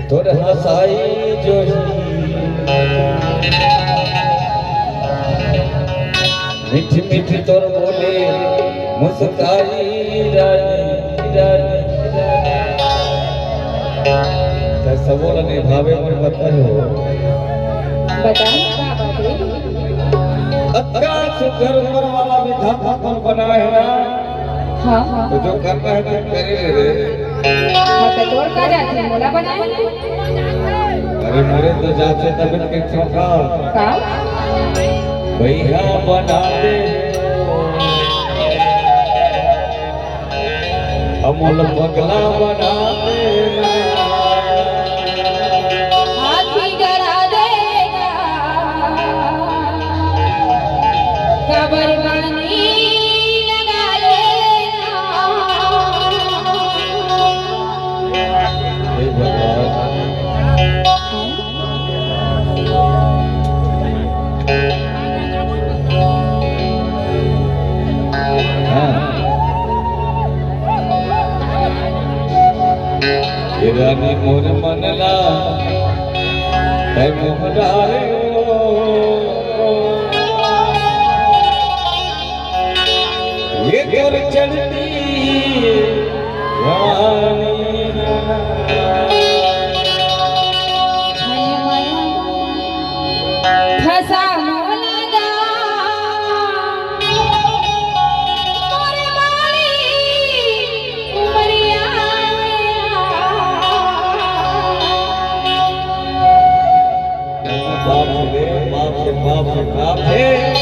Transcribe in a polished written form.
तोर हसाई जोशी मीठी मीठी तोर बोले मुस्काई रानी कैसा बोला नहीं भावे पर बताओ बता अक्का सुधर पर वाला विधाता कौन बना है ना हाँ हाँ तो जो करना है तो कर ही ले हाँ तो तोड़ का जाते हैं मोला बनाए अरे मोरे तो जाते तब के चौका का भैया बना दे अमूल पगला बना दे हाथी डरा देगा खबर बानी लगा लेना हे भगवान रानी मोर मनला है मोहराए ये कर चलती रानी फसा बाप है